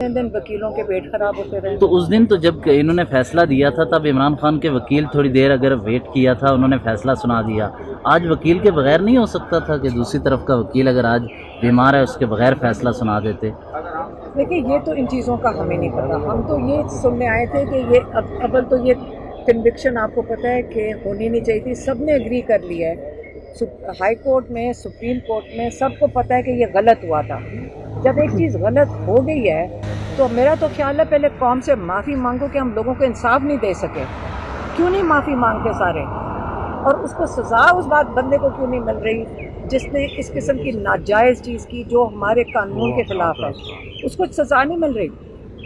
दिन वकीलों के पेट खराब होते रहे। तो उस दिन तो जब इन्होंने फैसला दिया था तब इमरान खान के वकील थोड़ी देर अगर वेट किया था, उन्होंने फैसला सुना दिया। आज वकील के बगैर नहीं हो सकता था कि दूसरी तरफ का वकील अगर आज बीमार है उसके बगैर फैसला सुना देते? देखिए, ये तो इन चीज़ों का हमें नहीं पता। हम तो ये सुनने आए थे कि ये अव्वल तो ये कन्विक्शन आपको पता है कि होनी नहीं चाहिए थी। सब ने एग्री कर लिया है, हाई कोर्ट में, सुप्रीम कोर्ट में, सबको पता है कि ये गलत हुआ था। जब एक चीज़ गलत हो गई है तो मेरा तो ख्याल है पहले कौम से माफ़ी मांगो कि हम लोगों को इंसाफ नहीं दे सके। क्यों नहीं माफ़ी मांगते सारे, और उसको सज़ा उस बात बंदे को क्यों नहीं मिल रही जिसने इस किस्म की नाजायज़ चीज़ की जो हमारे कानून के ख़िलाफ़ है, उसको सज़ा नहीं मिल रही।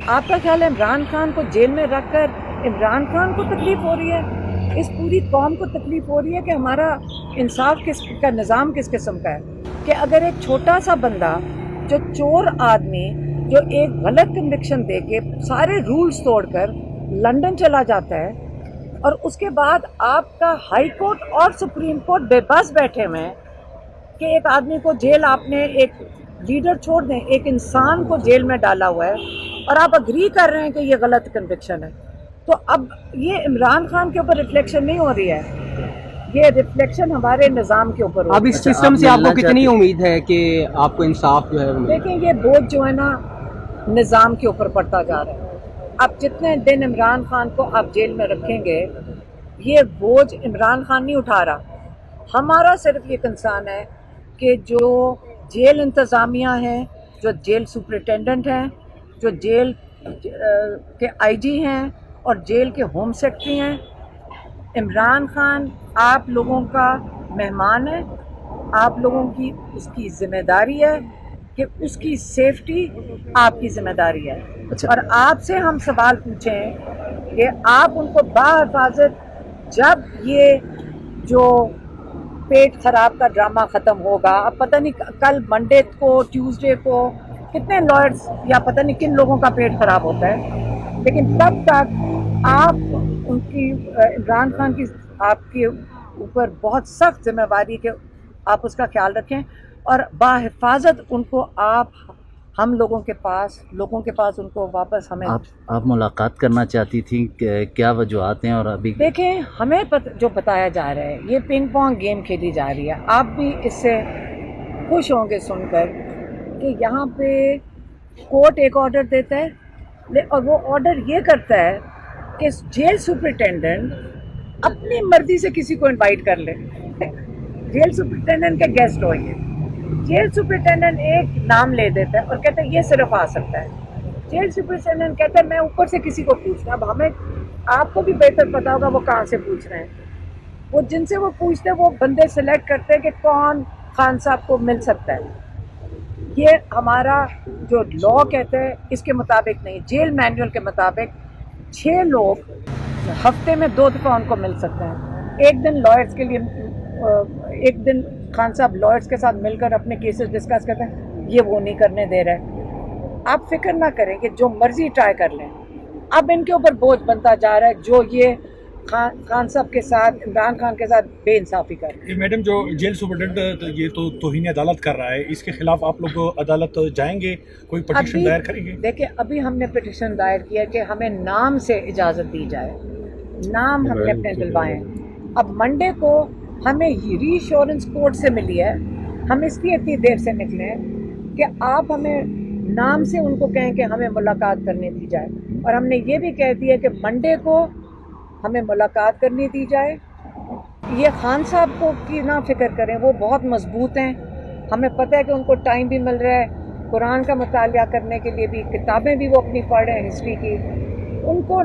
आपका ख्याल है इमरान खान को जेल में रख कर इमरान खान को तकलीफ़ हो रही है, इस पूरी कौम को तकलीफ़ हो रही है कि हमारा इंसाफ किस का निज़ाम किस किस्म का है? कि अगर एक छोटा सा बंदा जो चोर आदमी जो एक गलत कन्विक्शन दे के सारे रूल्स तोड़कर लंदन चला जाता है और उसके बाद आपका हाई कोर्ट और सुप्रीम कोर्ट बेबस बैठे हुए हैं कि एक आदमी को जेल, आपने एक लीडर छोड़ दें, एक इंसान को जेल में डाला हुआ है और आप अग्री कर रहे हैं कि ये गलत कन्विक्शन है। तो अब ये इमरान खान के ऊपर रिफ्लेक्शन नहीं हो रही है, ये रिफ्लेक्शन हमारे निज़ाम के ऊपर। अब इस सिस्टम से आपको कितनी उम्मीद है कि आपको इंसाफ जो है? देखिए, ये बोझ जो है ना निज़ाम के ऊपर पड़ता जा रहा है। अब जितने दिन इमरान खान को आप जेल में रखेंगे, ये बोझ इमरान खान नहीं उठा रहा। हमारा सिर्फ ये कंसर्न है कि जो जेल इंतज़ामिया हैं, जो जेल सुपरिटेंडेंट हैं, जो जेल के आईजी हैं और जेल के होम सेक्रेटरी हैं, इमरान खान आप लोगों का मेहमान है, आप लोगों की उसकी ज़िम्मेदारी है कि उसकी सेफ्टी आपकी ज़िम्मेदारी है। अच्छा। और आपसे हम सवाल पूछें कि आप उनको बाहिफाजत, जब ये जो पेट खराब का ड्रामा ख़त्म होगा, अब पता नहीं कल मंडे को, ट्यूसडे को कितने लॉयर्स या पता नहीं किन लोगों का पेट खराब होता है, लेकिन तब तक आप उनकी, इमरान खान की आपके ऊपर बहुत सख्त जिम्मेवारी कि आप उसका ख्याल रखें और बाहिफाजत उनको आप हम लोगों के पास उनको वापस हमें। आप मुलाकात करना चाहती थी, क्या वजूहत हैं? और अभी देखें, हमें जो बताया जा रहा है ये पिंग पोंग गेम खेली जा रही है। आप भी इससे खुश होंगे सुनकर कि यहाँ पे कोर्ट एक ऑर्डर देता है और वो ऑर्डर ये करता है कि जेल सुपरिटेंडेंट अपनी मर्जी से किसी को इनवाइट कर ले। जेल सुपरिटेंडेंट के गेस्ट हो ये, जेल सुपरिटेंडेंट एक नाम ले देता है और कहता है ये सिर्फ आ सकता है। जेल सुपरिटेंडेंट कहता है मैं ऊपर से किसी को पूछना। अब हमें, आपको भी बेहतर पता होगा वो कहाँ से पूछ रहे हैं। वो जिनसे वो पूछते हैं वो बंदे सेलेक्ट करते हैं कि कौन खान साहब को मिल सकता है। ये हमारा जो लॉ कहते हैं इसके मुताबिक नहीं, जेल मैनुअल के मुताबिक 6 लोग हफ्ते में 2 दफ़ा उनको मिल सकते हैं। एक दिन लॉयर्स के लिए, एक दिन खान साहब लॉयर्स के साथ मिलकर अपने केसेस डिस्कस करते हैं, ये वो नहीं करने दे रहे हैं। आप फिक्र ना करें कि जो मर्जी ट्राई कर लें। अब इनके ऊपर बोझ बनता जा रहा है जो ये खान साहब के साथ, इमरान खान के साथ बेइंसाफ़ी कर रहे हैं। मैडम, जो जेल सुपरिटेंडेंट ये तो तौहीन अदालत कर रहा है, इसके खिलाफ आप लोग अदालत जाएंगे, कोई पटिशन दायर करेंगे? देखिए, अभी हमने पिटिशन दायर किया कि हमें नाम से इजाज़त दी जाए, नाम हमने अपने दिलवाएं। अब मंडे को हमें रीश्योरेंस कोर्ट से मिली है, हम इसलिए इतनी देर से निकले हैं कि आप हमें नाम से उनको कहें कि हमें मुलाकात करने दी जाए। और हमने ये भी कह दिया कि मंडे को हमें मुलाकात करनी दी जाए। ये खान साहब को की ना फिक्र करें, वो बहुत मजबूत हैं, हमें पता है कि उनको टाइम भी मिल रहा है कुरान का मुतालिया करने के लिए भी, किताबें भी वो अपनी पढ़ रहे हैं हिस्ट्री की। उनको,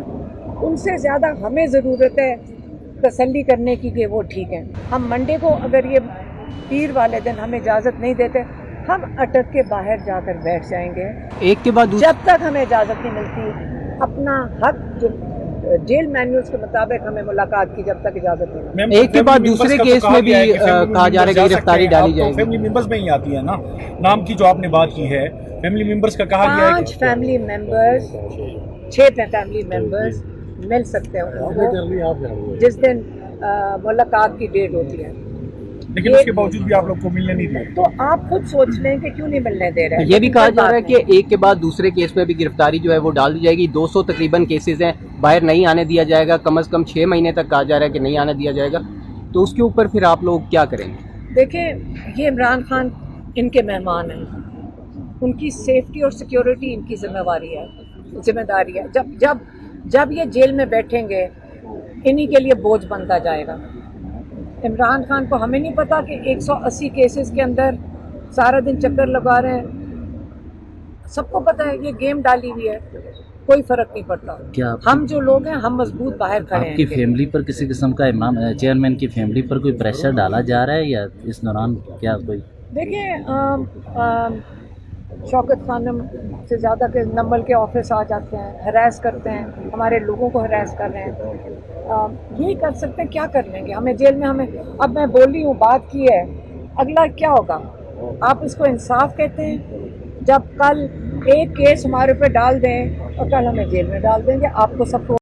उनसे ज़्यादा हमें ज़रूरत है तसल्ली करने की कि वो ठीक है। हम मंडे को अगर ये पीर वाले दिन हमें इजाज़त नहीं देते, हम अटक के बाहर जाकर बैठ जाएंगे एक के बाद जब तक हमें इजाज़त नहीं मिलती। अपना हक जो जेल मैनुअल्स के मुताबिक हमें मुलाकात की जब तक इजाज़त नहीं। एक के बाद दूसरे केस में भी कहा जा रहा है कि गिरफ्तारी डाली जाएगी। फैमिली मेंबर्स में ही आती है ना, नाम की जो आपने बात की है, फैमिली मेंबर्स का कहा गया है 5 फैमिली मेंबर्स, 6 फैमिली मेंबर्स मिल सकते हैं उनको जिस दिन मुलाकात की डेट होती है। लेकिन उसके बावजूद भी आप लोग को मिलने नहीं दिया। तो आप खुद सोच लें कि क्यों नहीं मिलने दे रहे हैं। ये भी कहा जा रहा है कि एक के बाद दूसरे केस में भी गिरफ्तारी जो है वो डाल दी जाएगी। 200 तकरीबन केसेस हैं, बाहर नहीं आने दिया जाएगा, कम से कम 6 महीने तक कहा जा रहा है कि नहीं आने दिया जाएगा। तो उसके ऊपर फिर आप लोग क्या करेंगे? देखिए, ये इमरान खान इनके मेहमान हैं, उनकी सेफ्टी और सिक्योरिटी इनकी जिम्मेदारी है। जब ये जेल में बैठेंगे, इन्हीं के लिए बोझ बनता जाएगा। इमरान खान को हमें नहीं पता कि 180 केसेस के अंदर सारा दिन चक्कर लगा रहे हैं। सबको पता है ये गेम डाली हुई है, कोई फर्क नहीं पड़ता। क्या हम जो लोग हैं, हम मजबूत बाहर खड़े हैं। आपकी फैमिली पर किसी किस्म का इमाम चेयरमैन की फैमिली पर कोई प्रेशर डाला जा रहा है या इस दौरान क्या कोई? देखिए, शौकत खानम से ज़्यादा के नंबल के ऑफिस आ जाते हैं, हरास करते हैं, हमारे लोगों को हरास कर रहे हैं। यही कर सकते हैं, क्या कर लेंगे? हमें जेल में अब मैं बोली हूँ, बात की है, अगला क्या होगा? आप इसको इंसाफ कहते हैं? जब कल एक केस हमारे ऊपर डाल दें और कल हमें जेल में डाल देंगे, आपको सबको